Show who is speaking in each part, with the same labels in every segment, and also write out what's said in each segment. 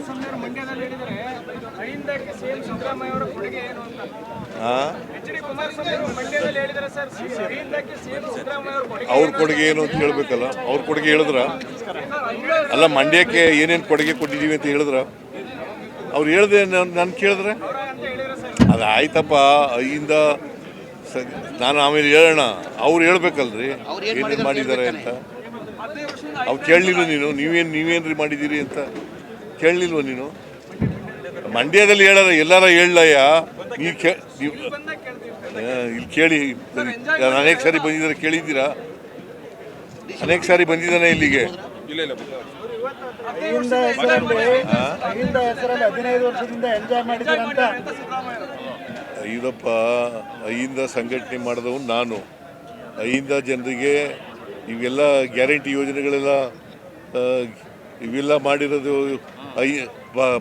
Speaker 1: ಕುಮಾರಸ್ವಾಮಿ ಅವರು ಮಂಡ್ಯದಲ್ಲಿ ಹೇಳಿದರೆ ಅಹಿಂದಕ್ಕೆ ಸಿಎಂ ಸಿದ್ದರಾಮಯ್ಯ ಅವರ ಕೊಡುಗೆ ಏನು ಅಂತ. ಎಚ್.ಡಿ. ಕುಮಾರಸ್ವಾಮಿ ಅವರು ಮಂಡ್ಯದಲ್ಲಿ ಹೇಳಿದರೆ ಸರ್, ಅಹಿಂದಕ್ಕೆ ಸಿಎಂ ಸಿದ್ದರಾಮಯ್ಯ ಅವರ ಕೊಡುಗೆ,
Speaker 2: ಅವ್ರ ಕೊಡುಗೆ ಏನು ಅಂತ ಹೇಳ್ಬೇಕಲ್ಲ. ಅವ್ರ ಕೊಡುಗೆ ಹೇಳಿದ್ರ ಅಲ್ಲ, ಮಂಡ್ಯಕ್ಕೆ ಏನೇನು ಕೊಡುಗೆ ಕೊಟ್ಟಿದ್ದೀವಿ ಅಂತ ಹೇಳಿದ್ರ ಅವ್ರು ಹೇಳ್ದೆ ನಾನು ಕೇಳಿದ್ರೆ ಅದು ಆಯ್ತಪ್ಪ. ಅಹಿಂದ ನಾನು ಆಮೇಲೆ ಹೇಳೋಣ, ಅವ್ರು ಹೇಳ್ಬೇಕಲ್ರಿ ಏನೇನು ಮಾಡಿದ್ದಾರೆ ಅಂತ. ಅವ್ರು ಕೇಳಲಿಲ್ಲ ನೀವೇನ್ರಿ ಮಾಡಿದ್ದೀರಿ ಅಂತ ಕೇಳಲಿಲ್ವ ನೀನು? ಮಂಡ್ಯದಲ್ಲಿ ಹೇಳಾರ ಎಲ್ಲಾರ ಹೇಳಯ್ಯ, ನೀವು ಇಲ್ಲಿ ಕೇಳಿ. ಅನೇಕ ಸಾರಿ ಬಂದಿದ್ದಾರೆ, ಕೇಳಿದ್ದೀರಾ? ಅನೇಕ ಸಾರಿ ಬಂದಿದ್ದಾನೆ ಇಲ್ಲಿಗೆ. ಐದಪ್ಪ, ಅಹಿಂದ ಸಂಘಟನೆ ಮಾಡಿದವನು ನಾನು. ಅಹಿಂದ ಜನರಿಗೆ ಇವೆಲ್ಲ ಗ್ಯಾರಂಟಿ ಯೋಜನೆಗಳೆಲ್ಲ ಇವೆಲ್ಲ ಮಾಡಿರೋದು,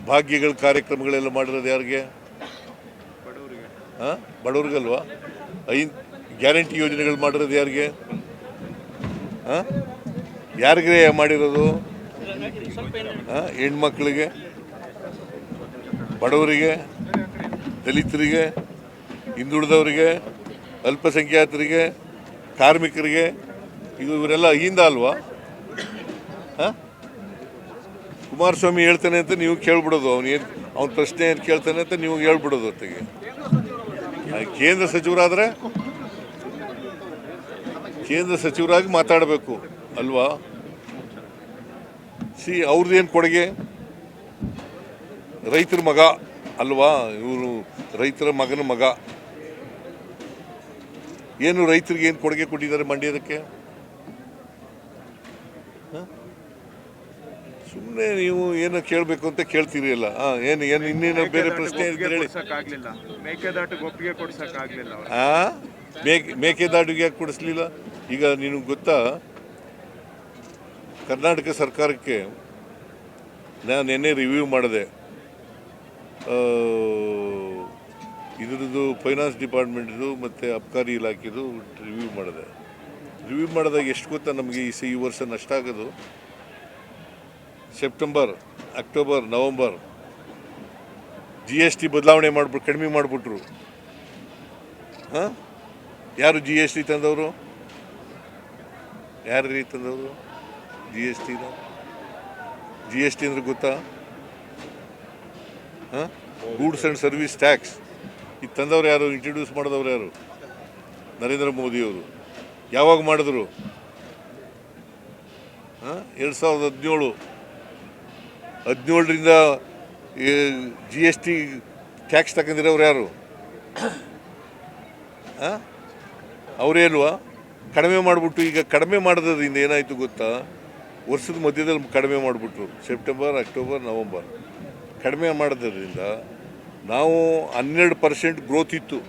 Speaker 2: ಭಾಗ್ಯಗಳ ಕಾರ್ಯಕ್ರಮಗಳೆಲ್ಲ ಮಾಡಿರೋದು ಯಾರಿಗೆ? ಬಡವ್ರಿಗಲ್ವಾ? ಗ್ಯಾರಂಟಿ ಯೋಜನೆಗಳು ಮಾಡಿರೋದು ಯಾರಿಗೆ? ಯಾರಿಗೆ ಮಾಡಿರೋದು? ಹೆಣ್ಮಕ್ಳಿಗೆ, ಬಡವರಿಗೆ, ದಲಿತರಿಗೆ, ಹಿಂದುಳಿದವರಿಗೆ, ಅಲ್ಪಸಂಖ್ಯಾತರಿಗೆ, ಕಾರ್ಮಿಕರಿಗೆ, ಇವರೆಲ್ಲ ಅಹಿಂದ ಅಲ್ವಾ? ಕುಮಾರಸ್ವಾಮಿ ಹೇಳ್ತಾನೆ ಅಂತ ನೀವು ಕೇಳ್ಬಿಡೋದು, ಅವನ ಪ್ರಶ್ನೆ ಏನು ಕೇಳ್ತಾನೆ ಅಂತ ನೀವು ಹೇಳ್ಬಿಡೋದು. ಹೊತ್ತಿಗೆ ಕೇಂದ್ರ ಸಚಿವರಾದರೆ ಕೇಂದ್ರ ಸಚಿವರಾಗಿ ಮಾತಾಡಬೇಕು ಅಲ್ವಾ? ಅವ್ರದ್ದೇನು ಕೊಡುಗೆ? ರೈತರ ಮಗ ಅಲ್ವಾ ಇವರು? ರೈತರ ಮಗನ ಮಗ. ಏನು ರೈತರಿಗೆ ಏನು ಕೊಡುಗೆ ಕೊಟ್ಟಿದ್ದಾರೆ ಮಂಡ್ಯದಕ್ಕೆ? ಸುಮ್ಮನೆ ನೀವು ಏನೋ ಕೇಳಬೇಕು ಅಂತ ಕೇಳ್ತೀರಿ ಅಲ್ಲ. ಏನು ಇನ್ನೇನು ಬೇರೆ ಪ್ರಶ್ನೆ ಹೇಳಿ. ಮೇಕೆದಾಟಿಗೆ ಯಾಕೆ ಕೊಡಿಸ್ಲಿಲ್ಲ? ಈಗ ನಿನಗೆ ಗೊತ್ತಾ, ಕರ್ನಾಟಕ ಸರ್ಕಾರಕ್ಕೆ ನಾನು ನಿನ್ನೆ ರಿವ್ಯೂ ಮಾಡಿದೆ. ಇದ್ರದ್ದು ಫೈನಾನ್ಸ್ ಡಿಪಾರ್ಟ್ಮೆಂಟ್ದು ಮತ್ತು ಅಬ್ಕಾರಿ ಇಲಾಖೆದು ರಿವ್ಯೂ ಮಾಡಿದಾಗ ಎಷ್ಟು ಗೊತ್ತಾ ನಮಗೆ ಈ ವರ್ಷ ನಷ್ಟ ಆಗೋದು? ಸೆಪ್ಟೆಂಬರ್, ಅಕ್ಟೋಬರ್, ನವಂಬರ್ GST ಬದಲಾವಣೆ ಕಡಿಮೆ ಮಾಡಿಬಿಟ್ರು. ಯಾರು GST ತಂದವರು? ಯಾರು ತಂದವರು GST ಅಂದ್ರೆ ಗೊತ್ತಾ? Goods and service tax. ಇದು ತಂದವ್ರು ಯಾರು? ಇಂಟ್ರೊಡ್ಯೂಸ್ ಮಾಡಿದವ್ರು ಯಾರು? ನರೇಂದ್ರ ಮೋದಿಯವರು. ಯಾವಾಗ ಮಾಡಿದ್ರು? 2017. 17ರಿಂದ GST ಟ್ಯಾಕ್ಸ್ ತಗೊಂಡಿರೋರು ಯಾರು? ಅವರೇಲ್ವಾ? ಕಡಿಮೆ ಮಾಡಿಬಿಟ್ಟು, ಈಗ ಕಡಿಮೆ ಮಾಡೋದ್ರಿಂದ ಏನಾಯಿತು ಗೊತ್ತಾ? ವರ್ಷದ ಮಧ್ಯದಲ್ಲಿ ಕಡಿಮೆ ಮಾಡಿಬಿಟ್ರು. ಸೆಪ್ಟೆಂಬರ್, ಅಕ್ಟೋಬರ್, ನವಂಬರ್ ಕಡಿಮೆ ಮಾಡೋದ್ರಿಂದ ನಾವು 12% ಗ್ರೋತ್ ಇತ್ತು.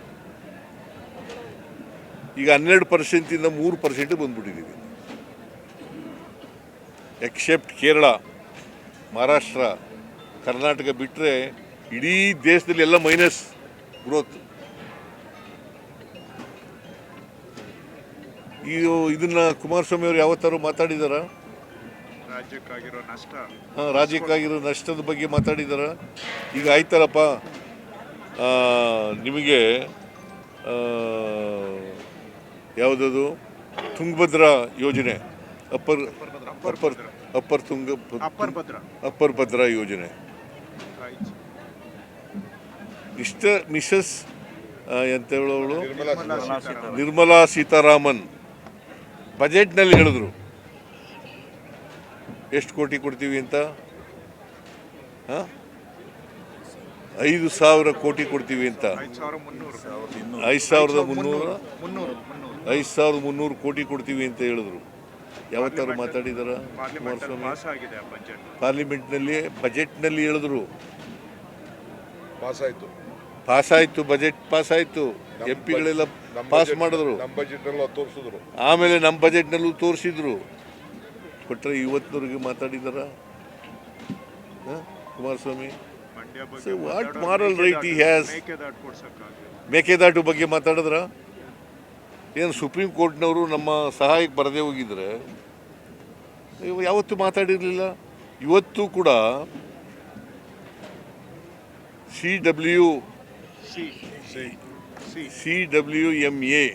Speaker 2: ಈಗ 12%ಇಂದ 3% ಬಂದ್ಬಿಟ್ಟಿದ್ದೀವಿ. ಎಕ್ಸೆಪ್ಟ್ ಕೇರಳ, ಮಹಾರಾಷ್ಟ್ರ, ಕರ್ನಾಟಕ ಬಿಟ್ಟರೆ ಇಡೀ ದೇಶದಲ್ಲಿ ಎಲ್ಲ ಮೈನಸ್ ಗ್ರೋತ್. ಇದನ್ನ ಕುಮಾರಸ್ವಾಮಿ ಅವರು ಯಾವತ್ತಾರು ಮಾತಾಡಿದಾರ? ರಾಜ್ಯಕ್ಕಾಗಿರೋ ನಷ್ಟದ ಬಗ್ಗೆ ಮಾತಾಡಿದಾರ? ಈಗ ಆಯ್ತಾರಪ್ಪ, ನಿಮಗೆ ಯಾವುದದು ತುಂಗಭದ್ರಾ ಯೋಜನೆ, ಅಪ್ಪರ್ ಭದ್ರಾ ಯೋಜನೆ, ಮಿಸಸ್ ಎಂತ ಹೇಳೋಳು ನಿರ್ಮಲಾ ಸೀತಾರಾಮನ್ ಬಜೆಟ್ನಲ್ಲಿ ಹೇಳಿದ್ರು ಎಷ್ಟು ಕೋಟಿ ಕೊಡ್ತೀವಿ ಅಂತ. 5,000 ಕೋಟಿ ಕೊಡ್ತೀವಿ ಅಂತ. 5,300 ಕೋಟಿ ಕೊಡ್ತೀವಿ ಅಂತ ಹೇಳಿದ್ರು. ಯಾವತ್ತಾರು ಮಾತಾಡಿದಾರ ಕುಮಾರಸ್ವಾಮಿ? ಪಾರ್ಲಿಮೆಂಟ್ನಲ್ಲಿ ಬಜೆಟ್ನಲ್ಲಿ ಹೇಳಿದ್ರು. ಪಾಸಾಯ್ತು, ಬಜೆಟ್ ಪಾಸಾಯ್ತು, MP ಗಳೆಲ್ಲ ಪಾಸ್ ಮಾಡಿದ್ರು. ಆಮೇಲೆ ನಮ್ಮ ಬಜೆಟ್ನಲ್ಲೂ ತೋರಿಸಿದ್ರು. ಕೊಟ್ಟರೆ ಇವತ್ತಿನವರೆಗೆ ಮಾತಾಡಿದಾರ Kumaraswamy? What moral right he has? Mekedatu ಬಗ್ಗೆ ಮಾತಾಡಿದ್ರ? ಏನು ಸುಪ್ರೀಂ ಕೋರ್ಟ್ನವರು ನಮ್ಮ ಸಹಾಯಕ್ಕೆ ಬರದೇ ಹೋಗಿದ್ರೆ ಯಾವತ್ತೂ ಮಾತಾಡಿರಲಿಲ್ಲ. ಇವತ್ತು ಕೂಡ CWMA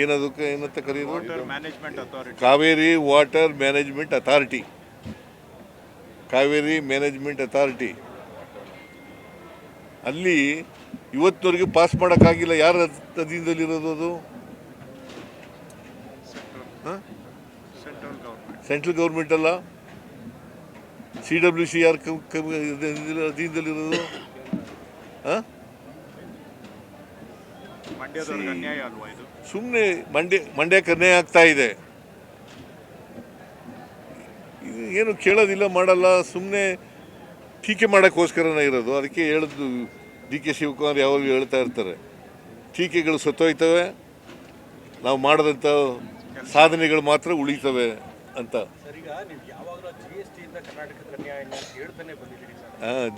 Speaker 2: ಏನದಕ್ಕೆ ಏನಂತ ಕರೆಯೋದು?
Speaker 3: Water management authority.
Speaker 2: Kaveri water management authority. Kaveri management authority ಅಲ್ಲಿ ಇವತ್ತಿನವರೆಗೆ ಪಾಸ್ ಮಾಡೋಕ್ಕಾಗಿಲ್ಲ. ಯಾರ ಅಧೀನದಲ್ಲಿರೋದು ಅದು?
Speaker 3: Central government.
Speaker 2: ಸೆಂಟ್ರಲ್ ಗೌರ್ಮೆಂಟ್ ಅಲ್ಲ. CWC ಯಾರ ಅಧೀನದಲ್ಲಿರೋದು?
Speaker 3: ಮಂಡ್ಯದವ್ರಿಗೆ ಅನ್ಯಾಯ ಅಲ್ವಾ ಇದು?
Speaker 2: ಸುಮ್ಮನೆ ಮಂಡ್ಯಕ್ಕೆ ಅನ್ಯಾಯ ಆಗ್ತಾ ಇದೆ. ಇದು ಏನು ಕೇಳೋದಿಲ್ಲ, ಮಾಡಲ್ಲ, ಸುಮ್ಮನೆ ಟೀಕೆ ಮಾಡೋಕ್ಕೋಸ್ಕರನೇ ಇರೋದು. ಅದಕ್ಕೆ ಹೇಳಿದ್ದು DK ಶಿವಕುಮಾರ್ ಯಾವಾಗಲೂ ಹೇಳ್ತಾ ಇರ್ತಾರೆ, ಟೀಕೆಗಳು ಸತ್ತೋಯ್ತವೆ, ನಾವು ಮಾಡಿದಂಥ ಸಾಧನೆಗಳು ಮಾತ್ರ ಉಳಿತವೆ ಅಂತ.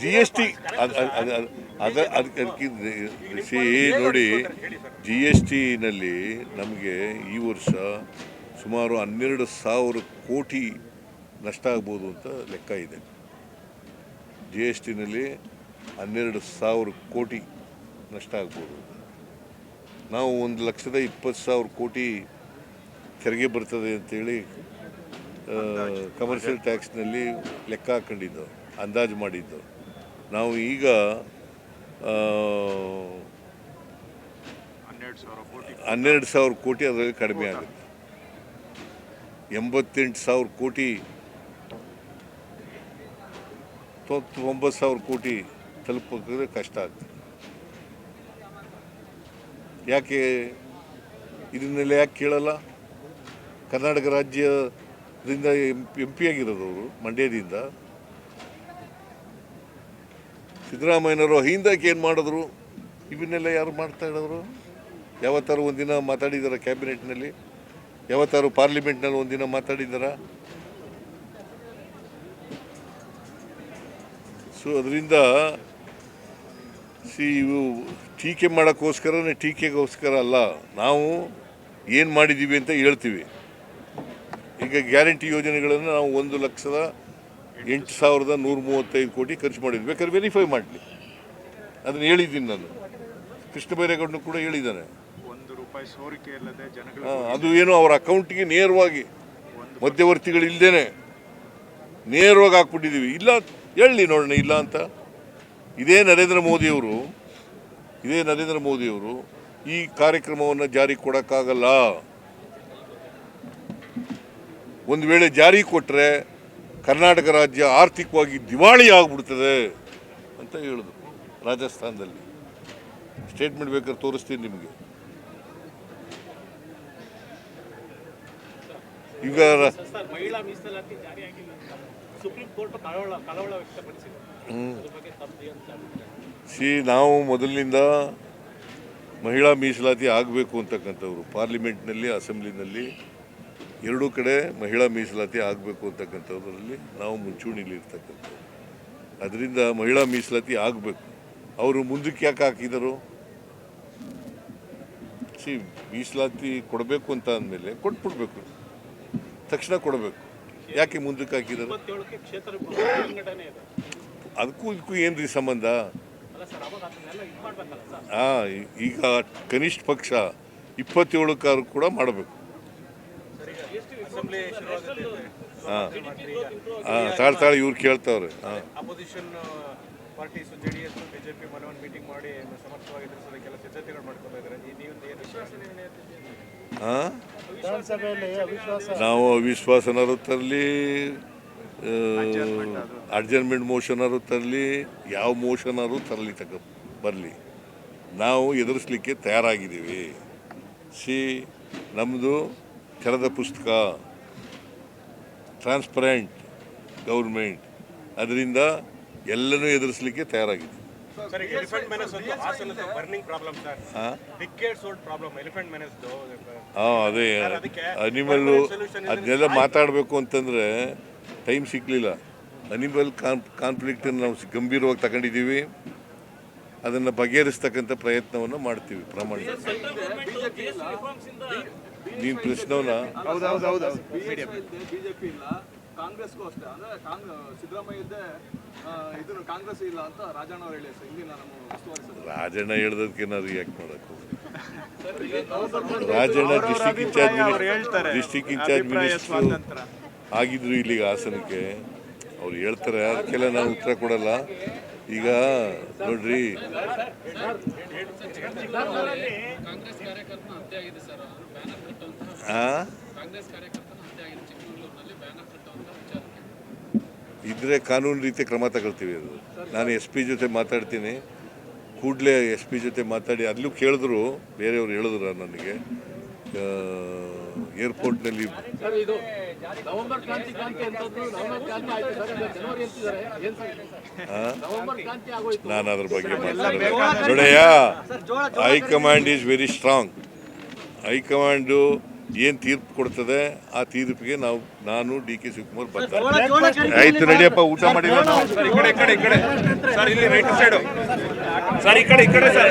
Speaker 2: GST ನೋಡಿ, GSTನಲ್ಲಿ ನಮಗೆ ಈ ವರ್ಷ ಸುಮಾರು 12,000 ಕೋಟಿ ನಷ್ಟ ಆಗ್ಬೋದು ಅಂತ ಲೆಕ್ಕ ಇದೆ. GSTನಲ್ಲಿ 12,000 ಕೋಟಿ ನಷ್ಟ ಆಗ್ಬೋದು. ನಾವು 1,20,000 ಕೋಟಿ ತೆರಿಗೆ ಬರ್ತದೆ ಅಂತೇಳಿ ಕಮರ್ಷಿಯಲ್ ಟ್ಯಾಕ್ಸ್ನಲ್ಲಿ ಲೆಕ್ಕ ಹಾಕೊಂಡಿದ್ದು, ಅಂದಾಜು ಮಾಡಿದ್ದು. ನಾವು ಈಗ 12,000 ಕೋಟಿ ಅದರಲ್ಲಿ ಕಡಿಮೆ ಆಗುತ್ತೆ. 88,000 ಕೋಟಿ 9,000 ಕೋಟಿ ತಲುಪೋದ್ರೆ ಕಷ್ಟ ಆಗ್ತದೆ. ಯಾಕೆ ಇದನ್ನೆಲ್ಲ ಯಾಕೆ ಕೇಳಲ್ಲ? ಕರ್ನಾಟಕ ರಾಜ್ಯದಿಂದ MP ಆಗಿರೋದು ಅವರು, ಮಂಡ್ಯದಿಂದ. ಸಿದ್ದರಾಮಯ್ಯನವರು ಹಿಂದಕ್ಕೆ ಏನು ಮಾಡಿದ್ರು? ಇವನ್ನೆಲ್ಲ ಯಾರು ಮಾಡ್ತಾ ಇರೋರು? ಯಾವತ್ತಾರು ಒಂದಿನ ಮಾತಾಡಿದಾರ ಕ್ಯಾಬಿನೆಟ್ನಲ್ಲಿ? ಯಾವತ್ತಾರು ಪಾರ್ಲಿಮೆಂಟ್ನಲ್ಲಿ ಒಂದಿನ ಮಾತಾಡಿದಾರ? ಸೊ ಅದರಿಂದ ಇವು ಟೀಕೆ ಮಾಡೋಕ್ಕೋಸ್ಕರನೇ, ಟೀಕೆಗೋಸ್ಕರ ಅಲ್ಲ. ನಾವು ಏನು ಮಾಡಿದ್ದೀವಿ ಅಂತ ಹೇಳ್ತೀವಿ. ಈಗ ಗ್ಯಾರಂಟಿ ಯೋಜನೆಗಳನ್ನು ನಾವು 1,08,135 ಕೋಟಿ ಖರ್ಚು ಮಾಡಿದ್ವಿ. ಬೇಕಾದ್ರೆ ವೆರಿಫೈ ಮಾಡಲಿ, ಅದನ್ನು ಹೇಳಿದ್ದೀನಿ ನಾನು. ಕೃಷ್ಣ ಬೈರೇಗೌಡನು ಕೂಡ ಹೇಳಿದ್ದಾನೆ.
Speaker 3: ₹1 ಸೋರಿಕೆ ಇಲ್ಲದೆ ಜನಗಳು
Speaker 2: ಅದು ಏನು ಅವರ ಅಕೌಂಟಿಗೆ ನೇರವಾಗಿ ಮಧ್ಯವರ್ತಿಗಳು ಇಲ್ಲದೇನೆ ನೇರವಾಗಿ ಹಾಕ್ಬಿಟ್ಟಿದ್ದೀವಿ. ಇಲ್ಲ ಹೇಳಿ ನೋಡೋಣ, ಇಲ್ಲ ಅಂತ. ಇದೇ ನರೇಂದ್ರ ಮೋದಿಯವರು ಈ ಕಾರ್ಯಕ್ರಮವನ್ನು ಜಾರಿ ಕೊಡೋಕ್ಕಾಗಲ್ಲ. ಒಂದು ವೇಳೆ ಜಾರಿ ಕೊಟ್ಟರೆ ಕರ್ನಾಟಕ ರಾಜ್ಯ ಆರ್ಥಿಕವಾಗಿ ದಿವಾಳಿ ಆಗಿಬಿಡ್ತದೆ ಅಂತ ಹೇಳಿದ್ರು ರಾಜಸ್ಥಾನದಲ್ಲಿ. ಸ್ಟೇಟ್ಮೆಂಟ್ ಬೇಕಾದ್ರೆ ತೋರಿಸ್ತೀನಿ ನಿಮಗೆ. ಈಗ
Speaker 1: ಮಹಿಳಾ ಮೀಸಲಾತಿ ಜಾರಿಯಾಗಿಲ್ಲ, ಸುಪ್ರೀಂ ಕೋರ್ಟ್ ಕಳವಳ ವ್ಯಕ್ತಪಡಿಸಿದೆ.
Speaker 2: ನಾವು ಮೊದಲಿನಿಂದ ಮಹಿಳಾ ಮೀಸಲಾತಿ ಆಗಬೇಕು ಅಂತಕ್ಕಂಥವ್ರು. ಪಾರ್ಲಿಮೆಂಟ್ನಲ್ಲಿ, ಅಸೆಂಬ್ಲಿನಲ್ಲಿ ಎರಡೂ ಕಡೆ ಮಹಿಳಾ ಮೀಸಲಾತಿ ಆಗಬೇಕು ಅಂತಕ್ಕಂಥದ್ರಲ್ಲಿ ನಾವು ಮುಂಚೂಣಿಲಿ ಇರ್ತಕ್ಕಂಥದ್ದು. ಅದರಿಂದ ಮಹಿಳಾ ಮೀಸಲಾತಿ ಆಗಬೇಕು. ಅವರು ಮುಂದಕ್ಕೆ ಯಾಕೆ ಹಾಕಿದರು? ಮೀಸಲಾತಿ ಕೊಡಬೇಕು ಅಂತ ಅಂದಮೇಲೆ ಕೊಟ್ಬಿಡ್ಬೇಕು, ತಕ್ಷಣ ಕೊಡಬೇಕು. ಯಾಕೆ ಮುಂದಕ್ಕೆ ಹಾಕಿದರು? ಅದಕ್ಕೂ ಇದಕ್ಕೂ ಏನ್ರಿ ಸಂಬಂಧ? ಈಗ ಕನಿಷ್ಠ ಪಕ್ಷ 27 ಕೂಡ ಮಾಡಬೇಕು. ತಾಳ್ತಾಳೆ ಇವ್ರು ಕೇಳ್ತಾವ್ರೆ.
Speaker 1: ಅಪೋಸಿಷನ್ ಪಾರ್ಟೀಸ್ JDS BJP ಮನವನ್ನು ಮೀಟಿಂಗ್ ಮಾಡಿ ಸಮರ್ಥವಾಗಿ ಎದುರಿಸೋದಕ್ಕೆಲ್ಲ ಸಿದ್ಧತೆಗಳು ಮಾಡ್ಕೊತಾ ಇದ್ದಾರೆ.
Speaker 2: ನಾವು ಅವಿಶ್ವಾಸನಾರು ತರಲಿ, ಅಡ್ಜರ್ಮೆಂಟ್ ಮೋಷನಾರು ತರಲಿ, ಯಾವ ಮೋಷನಾರು ತರಲಿ ಬರಲಿ, ನಾವು ಎದುರಿಸಲಿಕ್ಕೆ ತಯಾರಾಗಿದ್ದೀವಿ. ನಮ್ಮದು ತೆರೆದ ಪುಸ್ತಕ, ಟ್ರಾನ್ಸ್ಪರೆಂಟ್ ಗೌರ್ಮೆಂಟ್. ಅದರಿಂದ ಎಲ್ಲನೂ ಎದುರಿಸಲಿಕ್ಕೆ ತಯಾರಾಗಿದೆ. ಅದೇ ಅನಿಮಲ್ಲು ಅದನ್ನೆಲ್ಲ ಮಾತಾಡಬೇಕು ಅಂತಂದರೆ ಟೈಮ್ ಸಿಕ್ಕಲಿಲ್ಲ. ಅನಿಮಲ್ ಕಾನ್ಫ್ಲಿಕ್ಟನ್ನು ನಾವು ಗಂಭೀರವಾಗಿ ತಗೊಂಡಿದ್ದೀವಿ. ಅದನ್ನು ಬಗೆಹರಿಸ್ತಕ್ಕಂಥ ಪ್ರಯತ್ನವನ್ನು ಮಾಡ್ತೀವಿ ಪ್ರಾಮಾಣಿಕ. ನೀನು ಪ್ರಶ್ನವನ್ನ
Speaker 4: ಕಾಂಗ್ರೆಸ್ಗೂ ಅಷ್ಟೇ ಅಂದ್ರೆ ಸಿದ್ದರಾಮಯ್ಯ ಇದ್ದೇ ಇದನ್ನು ಕಾಂಗ್ರೆಸ್ ಇಲ್ಲ ಅಂತ ರಾಜಣ್ಣ ಅವ್ರು ಹೇಳಿ ಸರ್ ಇಂದಿನ ನಮ್ಮ ಉಸ್ತುವಾರಿ ಸಚಿವರು.
Speaker 2: ರಾಜಣ್ಣ ಹೇಳ್ದಕ್ಕೆ ನಾವು ರಿಯಾಕ್ಟ್ ಮಾಡಕ್ಕೆ ರಾಜಣ್ಣ ಡಿಸ್ಟಿಕ್ ಇನ್ಚಾರ್ಜ್ ಮಿನಿಸ್ಟ್ರು ಆಗಿದ್ರು ಇಲ್ಲಿಗೆ ಹಾಸನಕ್ಕೆ. ಅವ್ರು ಹೇಳ್ತಾರೆ, ಅದಕ್ಕೆಲ್ಲ ನಾನು ಉತ್ತರ ಕೊಡಲ್ಲ. ಈಗ ನೋಡ್ರಿ, ಇದ್ರೆ ಕಾನೂನು ರೀತಿ ಕ್ರಮ ತಗೊಳ್ತೀವಿ. ಅದು ನಾನು ಎಸ್ ಪಿ ಜೊತೆ ಮಾತಾಡ್ತೀನಿ, ಕೂಡಲೇ ಎಸ್ ಪಿ ಜೊತೆ ಮಾತಾಡಿ ಅಲ್ಲೂ ಕೇಳಿದ್ರು, ಬೇರೆಯವ್ರು ಹೇಳಿದ್ರು ನನಗೆ ಏರ್ಪೋರ್ಟ್ನಲ್ಲಿ ನಾನು ಅದ್ರ ಬಗ್ಗೆ ಮಾತಾಡೋದು ನೋಡಯ್ಯ. High command is very strong. High command ಏನು ತೀರ್ಪು ಕೊಡ್ತದೆ ಆ ತೀರ್ಪಿಗೆ ನಾನು ಡಿ ಕೆ ಶಿವಕುಮಾರ್ ಬರ್ತಾರೆ. ಆಯ್ತು ನಡಿಯಪ್ಪ, ಊಟ ಮಾಡಿಲ್ಲ ನಾವು.
Speaker 3: ಸರ್, ಈ ಕಡೆ ಸರ್, ಇಲ್ಲಿ ರೈಟ್ ಸೈಡು ಸರ್, ಈ ಕಡೆ ಸರ್.